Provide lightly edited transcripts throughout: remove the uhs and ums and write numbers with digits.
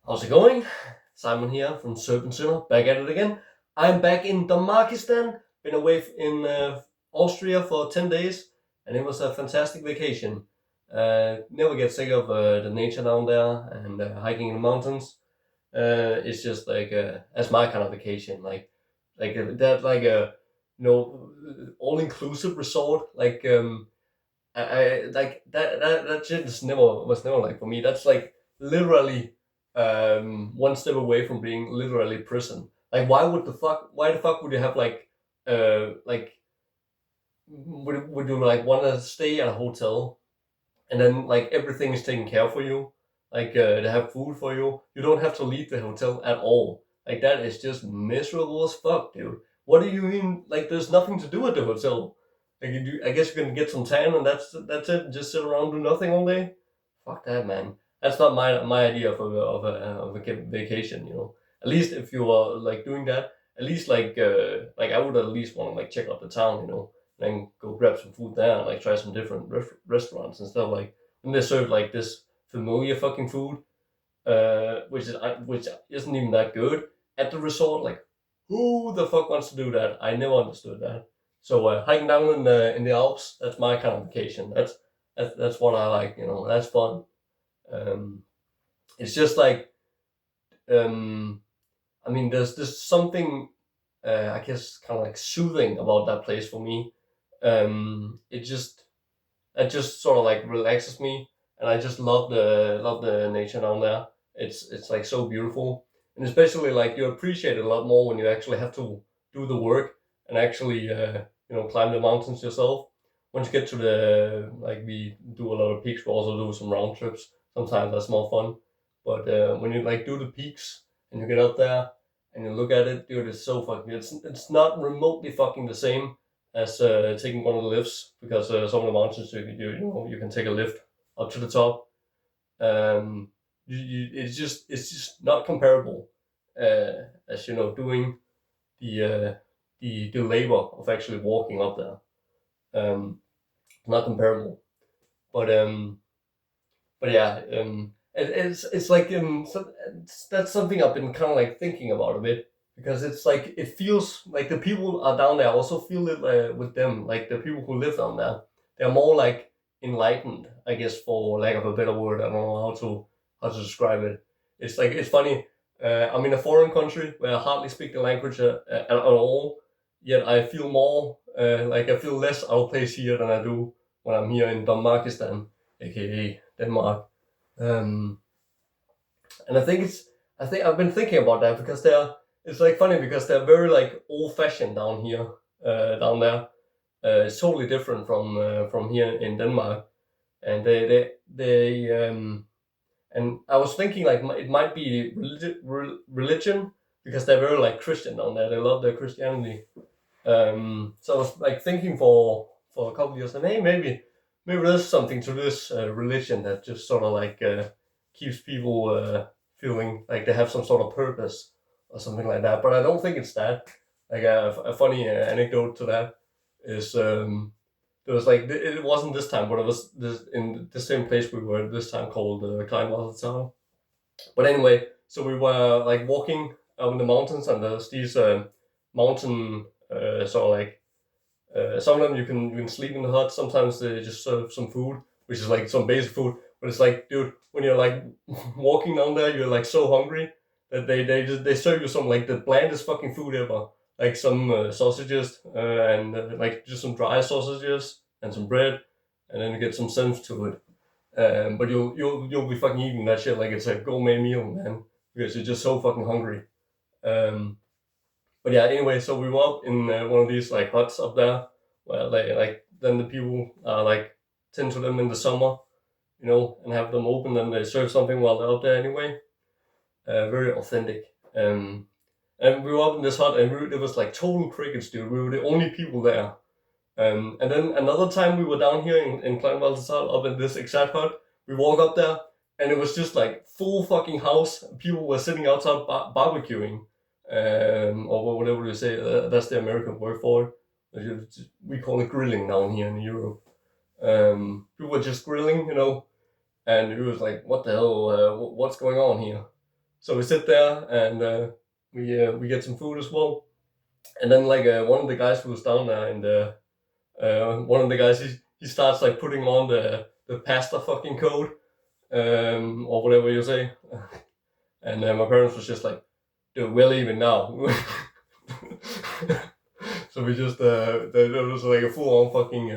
How's it going? Simon here from Serpent Sinner, back at it again. I'm back in Damakistan, been away in Austria for 10 days, and it was a fantastic vacation. Never get sick of the nature down there and hiking in the mountains. It's just like, that's my kind of vacation. That, like a, all-inclusive resort. I like that shit was never like for me. That's like literally one step away from being literally prison. Like why the fuck would you have like would you like want to stay at a hotel and then like everything is taken care for you? They have food for you. You don't have to leave the hotel at all. Like that is just miserable as fuck, dude. What do you mean? Like there's nothing to do at the hotel. I guess you can get some tan and that's it. Just sit around do nothing all day. Fuck that, man. That's not my idea of a vacation. At least if you are like doing that, at least like I would at least want to like check out the town. Then go grab some food there and like try some different restaurants and stuff. Like when they serve like this familiar fucking food, which isn't even that good at the resort. Like who the fuck wants to do that? I never understood that. So hiking down in the Alps, that's my kind of vacation. That's what I like. That's fun. Um, it's just like um, I mean, there's something I guess kind of like soothing about that place for me. It just That just sort of like relaxes me, and I just love the nature down there. It's like so beautiful, and especially like you appreciate it a lot more when you actually have to do the work and actually climb the mountains yourself. Once you get to the like we do a lot of peaks, we also do some round trips. Sometimes that's more fun, but when you like do the peaks and you get up there and you look at it, dude, it's so fucking. It's not remotely fucking the same as taking one of the lifts because some of the mountains you can take a lift up to the top. It's just not comparable as doing the the labor of actually walking up there. Not comparable, but yeah, it's like that's something I've been kind of like thinking about a bit because it's like it feels like the people are down there also feel it with them, like the people who live down there, they're more like enlightened, I guess, for lack of a better word. I don't know how to describe it. It's like it's funny. I'm in a foreign country where I hardly speak the language at all, yet I feel more like I feel less out of place here than I do when I'm here in Damakistan, aka Denmark. Um, and I think I've been thinking about that because it's like funny because they're very like old fashioned down here, down there. It's totally different from here in Denmark, and and I was thinking like it might be religion because they're very like Christian down there. They love their Christianity. So I was like thinking for a couple of years, and hey, maybe there's something to this religion that just sort of like keeps people feeling like they have some sort of purpose or something like that. But I don't think it's that. Like a funny anecdote to that is there was like it wasn't this time, but it was this in the same place we were this time called Kleinwassertal. But anyway, so we were like walking up in the mountains, and there's these mountain sort of like some of them you can sleep in the hut. Sometimes they just serve some food, which is like some basic food. But it's like, dude, when you're like walking down there, you're like so hungry that they serve you some like the blandest fucking food ever, like some sausages and like just some dry sausages and some bread, and then you get some sense to it. But you'll be fucking eating that shit like it's a gourmet meal, man, because you're just so fucking hungry. Um, but yeah, anyway, so we were up in one of these like huts up there, where they like then the people like tend to them in the summer, and have them open and they serve something while they're up there anyway. Very authentic. And we were up in this hut and it was like total crickets, dude. We were the only people there. And then another time we were down here in Kleinwaldsal up in this exact hut. We walk up there and it was just like full fucking house. People were sitting outside barbecuing, or whatever you say. That's the American word for it. We call it grilling down here in Europe. People were just grilling, and it was like, what the hell? What's going on here? So we sit there and we get some food as well. And then like one of the guys who was down there, and one of the guys he starts like putting on the pasta fucking coat, or whatever you say. And my parents was just like, dude, we're leaving now. So we just there was like a full on fucking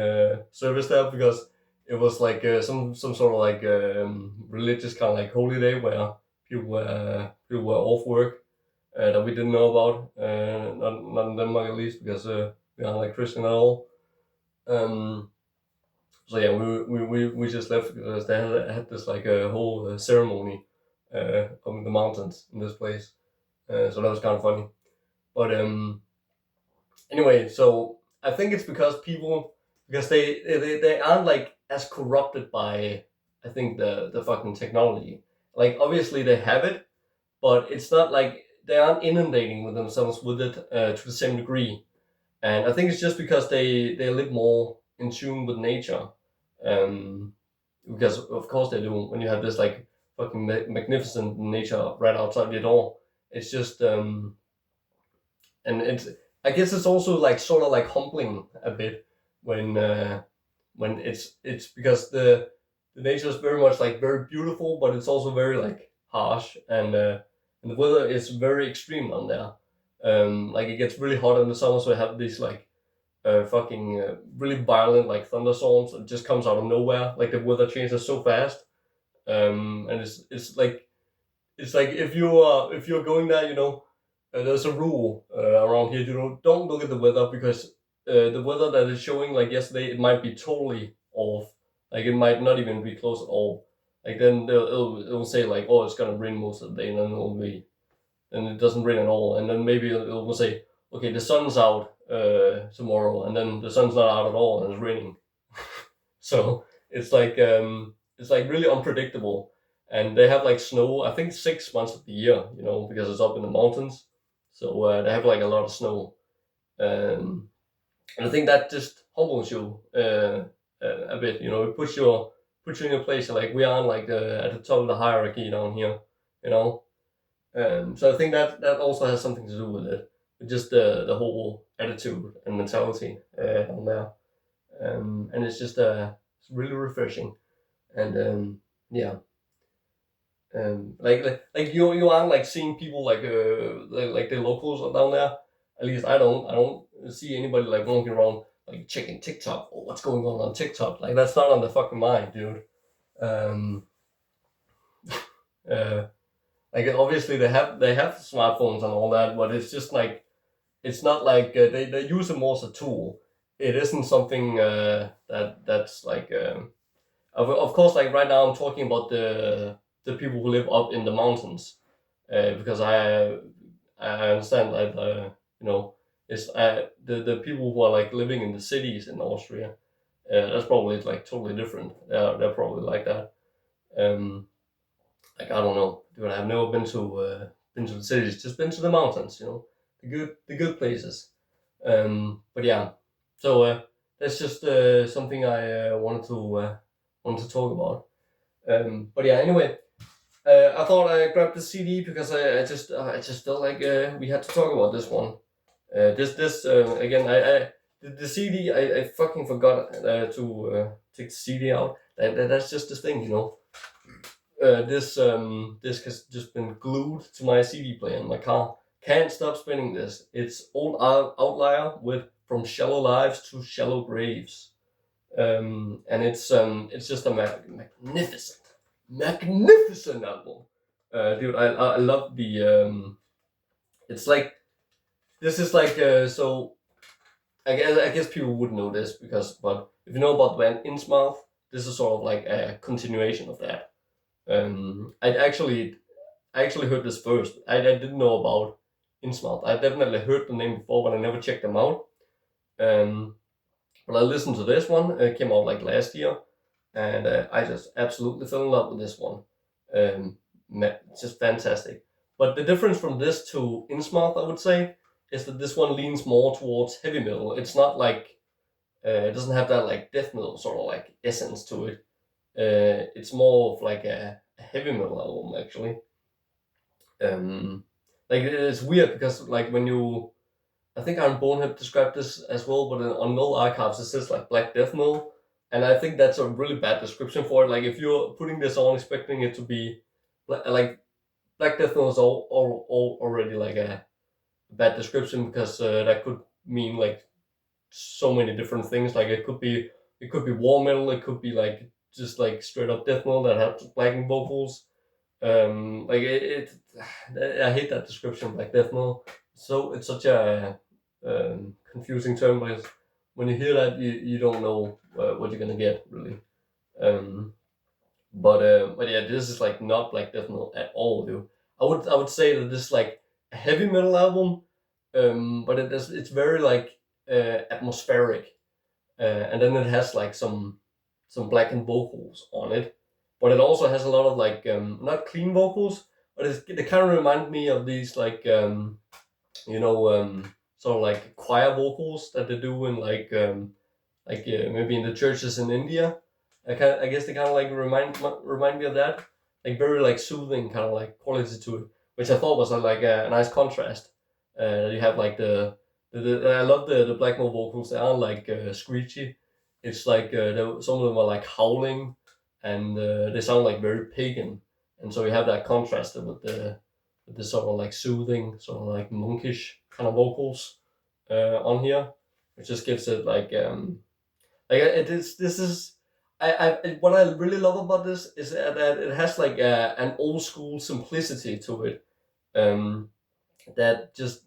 service there, because it was like some sort of like religious kind of like holy day where people were off work that we didn't know about, not in Denmark at least, because we aren't like Christian at all. So yeah, we just left because they had this like a whole ceremony up in the mountains in this place. So that was kind of funny. But anyway, so I think it's because they aren't like as corrupted by, I think, the fucking technology. Like obviously they have it, but it's not like they aren't inundating with themselves with it to the same degree. And I think it's just because they live more in tune with nature. Um, because of course they do. When you have this like fucking magnificent nature right outside your door, it's just and it's, I guess it's also like sort of like humbling a bit when it's because the nature is very much like very beautiful, but it's also very like harsh, and the weather is very extreme on there. Like it gets really hot in the summer, so I have these like fucking really violent like thunderstorms. It just comes out of nowhere. Like the weather changes so fast, and it's like if you're going there, there's a rule around here. Don't look at the weather, because the weather that is showing like yesterday, it might be totally off. Like it might not even be close at all. Like then it'll say like, oh, it's gonna rain most of the day, and then it doesn't rain at all, and then maybe it'll say, okay, the sun's out tomorrow, and then the sun's not out at all, and it's raining. So it's like really unpredictable, and they have like snow. I think 6 months of the year, because it's up in the mountains. So they have like a lot of snow, um, and I think that just humbles you a bit. It puts you in a place like we aren't like at the top of the hierarchy down here. You know, so I think that also has something to do with it, with just the whole attitude and mentality down there, and it's really refreshing, and yeah, like you aren't like seeing people like the locals down there. At least I don't see anybody like walking around like checking TikTok or what's going on TikTok. Like that's not on the fucking mind, dude. Um, uh, like obviously they have smartphones and all that, but it's just like it's not like they use it more as a tool. It isn't something that's like of course, like right now I'm talking about the people who live up in the mountains, because I understand that it's the people who are like living in the cities in Austria. That's probably like totally different. They're probably like that. Um, like I don't know, dude. I've never been to the cities. Just been to the mountains. The good places. But yeah, so that's just something I wanted to talk about. But yeah, anyway, I thought I grabbed the CD because I just felt like we had to talk about this one. This again, the CD I fucking forgot to take the CD out. That's just the thing. This has just been glued to my CD player in my car. Can't stop spinning this. It's old Outlier with From Shallow Lives to Shallow Graves. And it's just a magnificent album. Dude, I love the it's like this is like so I guess people would know this but if you know about the band Innsmouth, this is sort of like a continuation of that. I actually heard this first. I didn't know about Innsmouth. I definitely heard the name before, but I never checked them out. Um, but I listened to this one. It came out like last year, and I just absolutely fell in love with this one. It's just fantastic. But the difference from this to Innsmouth, I would say, is that this one leans more towards heavy metal. It's not like it doesn't have that like death metal sort of like essence to it. It's more of like a heavy metal album actually. Like it's weird because like when you, I think Aaron Bonehead described this as well, but on Mill Archives it says like Black Death Mill, and I think that's a really bad description for it. Like if you're putting this on expecting it to be like Black Death Mill is all already like a bad description because that could mean like so many different things. Like it could be war metal, it could be like just like straight up death metal that has blacking vocals. Like I hate that description, like death metal. So it's such a confusing term because when you hear that, you don't know what you're gonna get really. Um, but yeah, this is like not like death metal at all, dude. I would say that this is like a heavy metal album, but it's very like atmospheric, and then it has like some blackened vocals on it, but it also has a lot of like not clean vocals, but they kind of remind me of these like you know sort of like choir vocals that they do in like maybe in the churches in India. I guess they kind of like remind me of that, like very like soothing kind of like quality to it, which I thought was like a nice contrast. You have like I love the black metal vocals. They aren't like screechy. It's like some of them are like howling, and they sound like very pagan, and so you have that contrast with the sort of like soothing, sort of like monkish kind of vocals on here, which just gives it like it is. This is what I really love about this is that it has like an old school simplicity to it, um, that just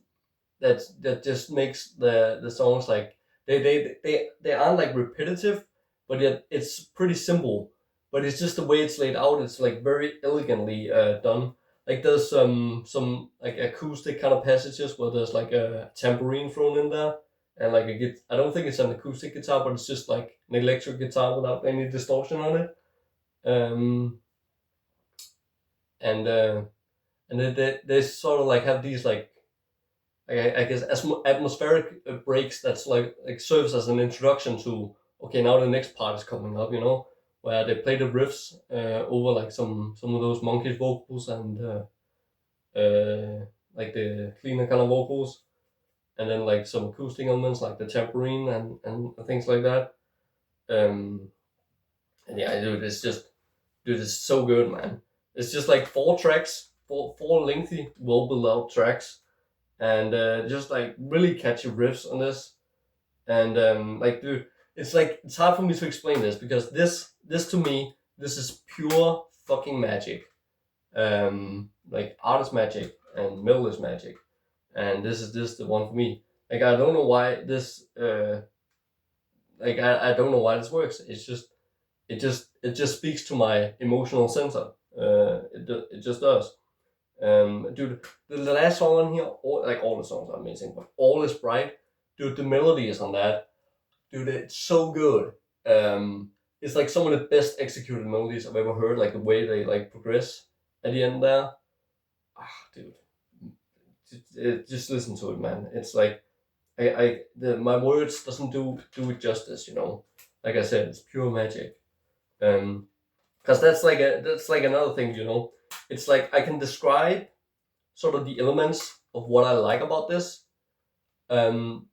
that just makes the songs like they aren't like repetitive, but yet it's pretty simple. But it's just the way it's laid out. It's like very elegantly done. Like there's some like acoustic kind of passages where there's like a tambourine thrown in there, and like I don't think it's an acoustic guitar, but it's just like an electric guitar without any distortion on it. Um, and they sort of like have these like I guess atmospheric breaks that's like serves as an introduction to okay, now the next part is coming up, where they play the riffs over like some of those monkish vocals and like the cleaner kind of vocals, and then like some acoustic elements like the tambourine and things like that. um and yeah, dude, it's so good, man. It's just like four tracks, four lengthy well built out tracks, and just like really catchy riffs on this. And like, dude, it's hard for me to explain this because this to me, this is pure fucking magic. Like art is magic and metal is magic, and this is just the one for me. Like I don't know why this like I don't know why this works. It just speaks to my emotional center. It just does. Dude, the last song on here, all the songs are amazing, but All Is Bright, dude, the melody is on that, dude, it's so good. It's like some of the best executed melodies I've ever heard. Like the way they like progress at the end there, dude, just listen to it, man. It's like my words doesn't do it justice, Like I said, it's pure magic. Because that's like another thing, It's like I can describe sort of the elements of what I like about this um,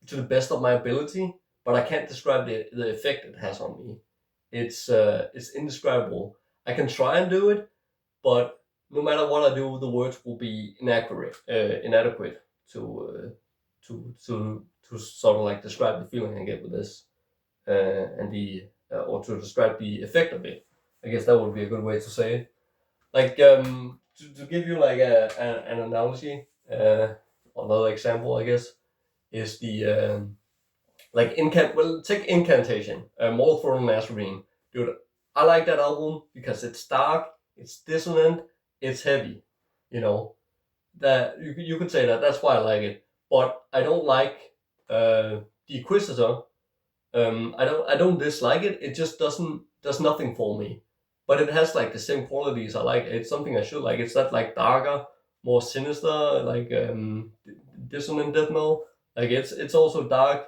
to the best of my ability, but I can't describe the effect it has on me. It's indescribable. I can try and do it, but no matter what I do, the words will be inadequate to sort of like describe the feeling I get with this, and the or to describe the effect of it. I guess that would be a good way to say it. Like to give you like an analogy, another example, I guess, is the like take Incantation, More Throne Nazarene. Dude, I like that album because it's dark, it's dissonant, it's heavy. You know that you could say that. That's why I like it. But I don't like the Inquisitor. I don't dislike it. It just does nothing for me. But it has like the same qualities I like. It's something I should like. It's that like darker, more sinister, like dissonant death metal. Like it's also dark.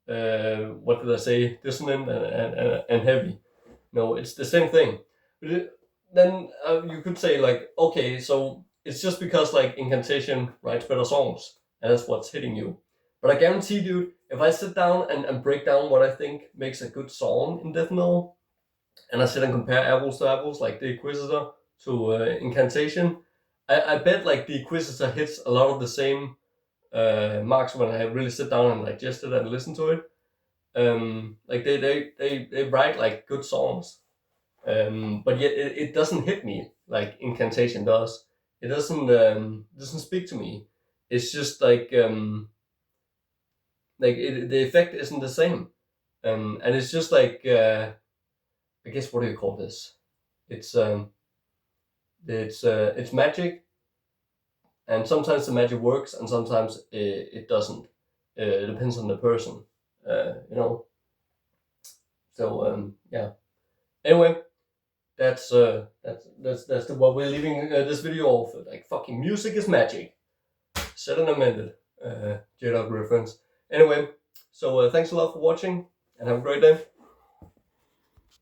What did I say? Dissonant and heavy. No, it's the same thing. But then you could say like, okay, so it's just because like Incantation writes better songs, and that's what's hitting you. But I guarantee, dude, if I sit down and break down what I think makes a good song in death metal, and I sit and compare apples to apples, like the Inquisitor to Incantation, I bet like the Inquisitor hits a lot of the same marks when I really sit down and digest it and listen to it. Like they write like good songs, but yet it doesn't hit me like Incantation does. It doesn't speak to me. It's just like the effect isn't the same, and it's just like I guess, what do you call this? It's it's magic, and sometimes the magic works, and sometimes it doesn't. It depends on the person, you know. So yeah. Anyway, that's what we're leaving this video off with. Like, fucking music is magic. Said and amended. J-Dog reference. Anyway, so thanks a lot for watching, and have a great day.